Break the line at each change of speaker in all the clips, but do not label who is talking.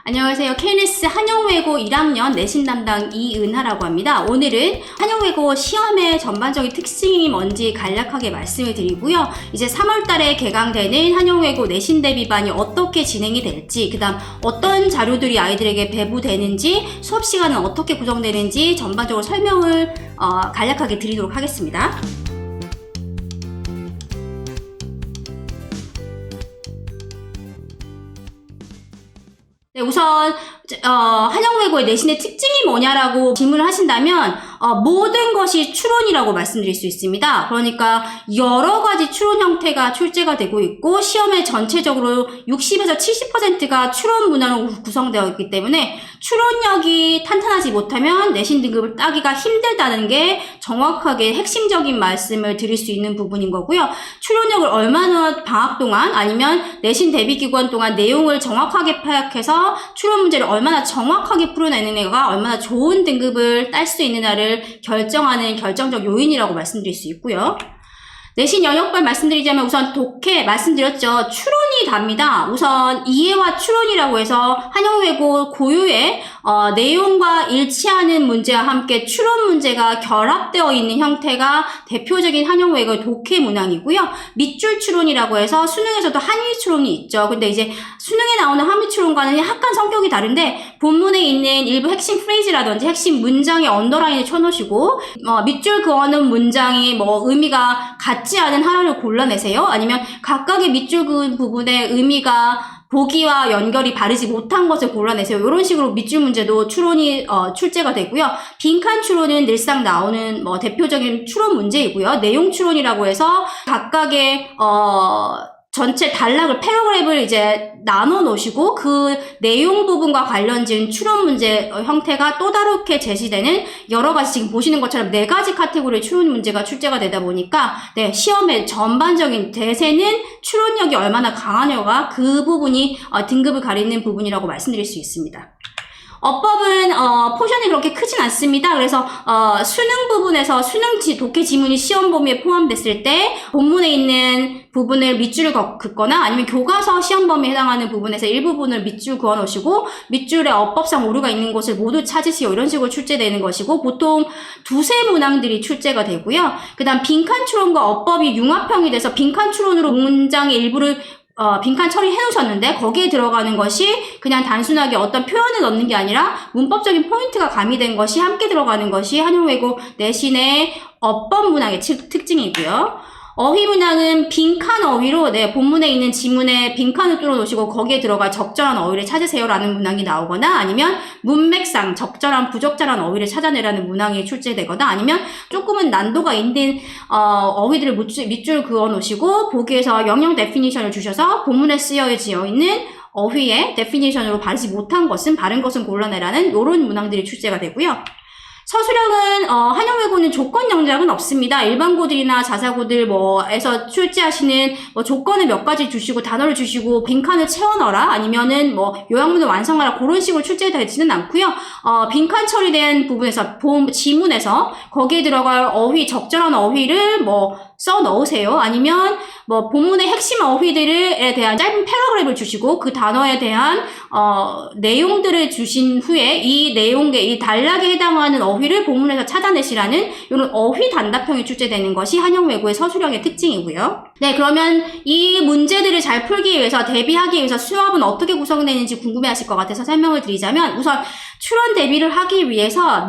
안녕하세요. KNS 한영외고 1학년 내신 담당 이은하라고 합니다. 오늘은 한영외고 시험의 전반적인 특징이 뭔지 간략하게 말씀을 드리고요. 이제 3월달에 개강되는 한영외고 내신 대비반이 어떻게 진행이 될지, 그 다음 어떤 자료들이 아이들에게 배부되는지, 수업 시간은 어떻게 구성되는지 전반적으로 설명을 간략하게 드리도록 하겠습니다. 네, 우선 한영외고의 내신의 특징이 뭐냐라고 질문을 하신다면 모든 것이 추론이라고 말씀드릴 수 있습니다. 그러니까 여러 가지 추론 형태가 출제가 되고 있고 시험의 전체적으로 60에서 70%가 추론 문항으로 구성되어 있기 때문에 추론력이 탄탄하지 못하면 내신 등급을 따기가 힘들다는 게 정확하게 핵심적인 말씀을 드릴 수 있는 부분인 거고요. 추론력을 얼마나 방학 동안 아니면 내신 대비 기간 동안 내용을 정확하게 파악해서 추론 문제를 얼마나 정확하게 풀어내는 애가 얼마나 좋은 등급을 딸 수 있느냐를 결정하는 결정적 요인이라고 말씀드릴 수 있고요. 내신 영역별 말씀드리자면 우선 독해 말씀드렸죠. 추론이 답니다. 우선 이해와 추론이라고 해서 한영외고 고유의 내용과 일치하는 문제와 함께 추론 문제가 결합되어 있는 형태가 대표적인 한영외고의 독해 문항이고요. 밑줄 추론이라고 해서 수능에서도 한위 추론이 있죠. 근데 이제 수능에 나오는 한위 추론과는 약간 성격이 다른데 본문에 있는 일부 핵심 프레이즈라든지 핵심 문장의 언더라인을 쳐놓으시고 밑줄 그어놓은 문장이 의미가 같지 않은 하나를 골라내세요. 아니면 각각의 밑줄 그은 부분의 의미가 보기와 연결이 바르지 못한 것을 골라내세요. 이런 식으로 밑줄 문제도 추론이 출제가 되고요. 빈칸 추론은 늘상 나오는 대표적인 추론 문제이고요. 내용 추론이라고 해서 각각의 전체 단락을 패러그래프를 이제 나눠 놓으시고 그 내용 부분과 관련된 추론 문제 형태가 또 다르게 제시되는 여러 가지 지금 보시는 것처럼 4가지 카테고리의 추론 문제가 출제가 되다 보니까 시험의 전반적인 대세는 추론력이 얼마나 강하냐가 그 부분이 등급을 가리는 부분이라고 말씀드릴 수 있습니다. 어법은 포션이 그렇게 크진 않습니다. 그래서 수능 부분에서 수능 독해 지문이 시험 범위에 포함됐을 때 본문에 있는 부분을 밑줄을 긋거나 아니면 교과서 시험 범위에 해당하는 부분에서 일부분을 밑줄 그어 놓으시고 밑줄에 어법상 오류가 있는 곳을 모두 찾으시오. 이런 식으로 출제되는 것이고 보통 두세 문항들이 출제가 되고요. 그 다음 빈칸 추론과 어법이 융합형이 돼서 빈칸 추론으로 문장의 일부를 빈칸 처리해 놓으셨는데 거기에 들어가는 것이 그냥 단순하게 어떤 표현을 넣는 게 아니라 문법적인 포인트가 가미된 것이 함께 들어가는 것이 한영외고 내신의 어법 문항의 특징이고요. 어휘 문항은 빈칸 어휘로 본문에 있는 지문에 빈칸을 뚫어 놓으시고 거기에 들어갈 적절한 어휘를 찾으세요라는 문항이 나오거나 아니면 문맥상 적절한 부적절한 어휘를 찾아내라는 문항이 출제되거나 아니면 조금은 난도가 있는 어휘들을 밑줄 그어 놓으시고 보기에서 영역 데피니션을 주셔서 본문에 쓰여져 있는 어휘의 데피니션으로 바르지 못한 것은 바른 것은 골라내라는 이런 문항들이 출제가 되고요. 서술형은 한영외고는 조건 영작은 없습니다. 일반고들이나 자사고들에서 출제하시는 조건을 몇 가지 주시고 단어를 주시고 빈칸을 채워 넣어라 아니면은 요약문을 완성하라 그런 식으로 출제되지는 않고요. 빈칸 처리된 부분에서 지문에서 거기에 들어갈 어휘 적절한 어휘를 써 넣으세요. 아니면 본문의 핵심 어휘들에 대한 짧은 패러그래프를 주시고 그 단어에 대한 내용들을 주신 후에 이 내용의 이 단락에 해당하는 어휘를 본문에서 찾아내시라는 이런 어휘 단답형이 출제되는 것이 한영외고의 서술형의 특징이고요. 그러면 이 문제들을 잘 풀기 위해서 대비하기 위해서 수업은 어떻게 구성되는지 궁금해하실 것 같아서 설명을 드리자면 우선 추론 대비를 하기 위해서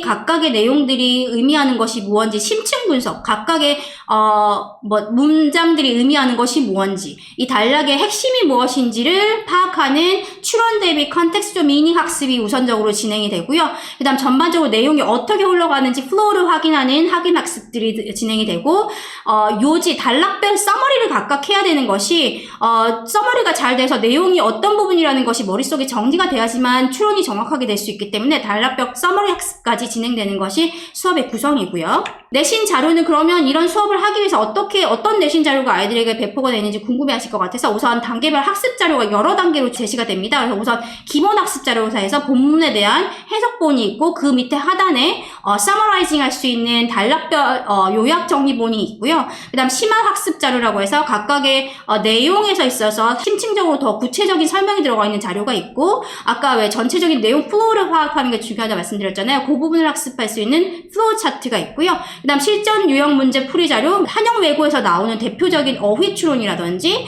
각각의 내용들이 의미하는 것이 무언지 심층 분석, 각각의 문장들이 의미하는 것이 무언지, 이 단락의 핵심이 무엇인지를 파악하는 추론 대비 컨텍스트 미닝 학습이 우선적으로 진행이 되고요. 그 다음 전반적으로 내용이 어떻게 흘러가는지 플로우를 확인하는 확인 학습들이 진행이 되고 요지, 단락별 서머리를 각각 해야 되는 것이 서머리가 잘 돼서 내용이 어떤 부분이라는 것이 머릿속에 정리가 돼야지만 추론이 정확하게 파악하게 될 수 있기 때문에 단락별 서머리 학습까지 진행되는 것이 수업의 구성이고요. 내신 자료는 그러면 이런 수업을 하기 위해서 어떤 내신 자료가 아이들에게 배포가 되는지 궁금해하실 것 같아서 우선 단계별 학습 자료가 여러 단계로 제시가 됩니다. 그래서 우선 기본 학습 자료사에서 본문에 대한 해석본이 있고 그 밑에 하단에 서머라이징 할 수 있는 단락별 요약 정리본이 있고요. 그 다음 심화 학습 자료라고 해서 각각의 내용에서 있어서 심층적으로 더 구체적인 설명이 들어가 있는 자료가 있고, 아까 왜 전체적인 내용 플로우를 파악하는 게 중요하다고 말씀드렸잖아요. 그 부분을 학습할 수 있는 플로우 차트가 있고요. 그 다음 실전 유형 문제 풀이 자료, 한영 외고에서 나오는 대표적인 어휘 추론이라든지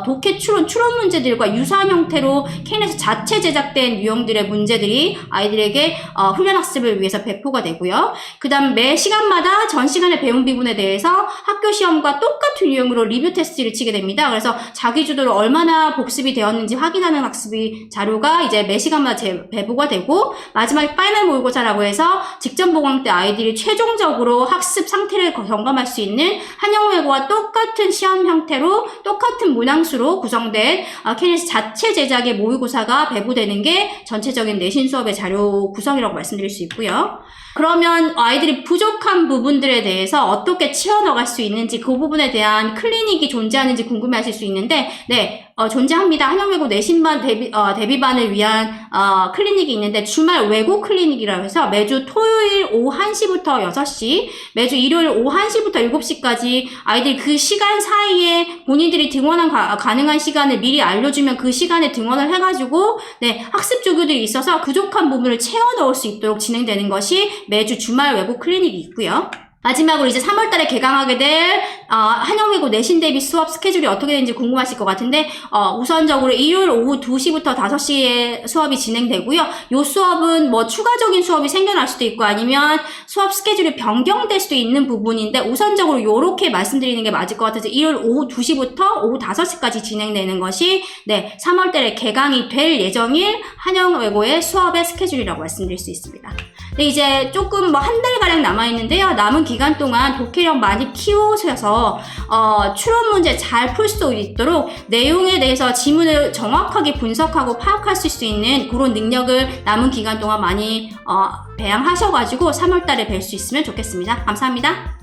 독해 추론 문제들과 유사한 형태로 KN에서 자체 제작된 유형들의 문제들이 아이들에게 훈련 학습을 위해서 배포가 되고요. 그 다음 매 시간마다 전 시간에 배운 부분에 대해서 학교 시험과 똑같은 유형으로 리뷰 테스트를 치게 됩니다. 그래서 자기 주도로 얼마나 복습이 되었는지 확인하는 학습이 자료가 이제 매 시간마다 배포가 되고, 마지막에 파이널 모의고사라고 해서 직전 보강 때 아이들이 최종적으로 학습 상태를 점검할 수 있는 한영외고와 똑같은 시험 형태로 똑같은 문항수로 구성된 KNS 자체 제작의 모의고사가 배부되는 게 전체적인 내신 수업의 자료 구성이라고 말씀드릴 수 있고요. 그러면 아이들이 부족한 부분들에 대해서 어떻게 채워나갈 수 있는지, 그 부분에 대한 클리닉이 존재하는지 궁금해하실 수 있는데, 네, 존재합니다. 한영외고 내신반 대비반을 위한 클리닉이 있는데, 주말 외고 클리닉이라고 해서 매주 토요일 오후 1시부터 6시, 매주 일요일 오후 1시부터 7시까지 아이들이 그 시간 사이에 본인들이 등원한 가능한 시간을 미리 알려주면 그 시간에 등원을 해가지고, 네, 학습 조교들이 있어서 부족한 부분을 채워 넣을 수 있도록 진행되는 것이 매주 주말 외고 클리닉이 있고요. 마지막으로 이제 3월달에 개강하게 될 한영외고 내신 대비 수업 스케줄이 어떻게 되는지 궁금하실 것 같은데, 우선적으로 일요일 오후 2시부터 5시에 수업이 진행되고요. 요 수업은 뭐 추가적인 수업이 생겨날 수도 있고 아니면 수업 스케줄이 변경될 수도 있는 부분인데, 우선적으로 요렇게 말씀드리는 게 맞을 것 같아서 일요일 오후 2시부터 오후 5시까지 진행되는 것이, 네, 3월달에 개강이 될 예정인 한영외고의 수업의 스케줄이라고 말씀드릴 수 있습니다. 네, 이제 조금 뭐 한 달가량 남아있는데요. 남은 기간 동안 독해력 많이 키우셔서 추론 문제 잘 풀 수 있도록 내용에 대해서 지문을 정확하게 분석하고 파악하실 수 있는 그런 능력을 남은 기간 동안 많이 배양하셔가지고 3월달에 뵐 수 있으면 좋겠습니다. 감사합니다.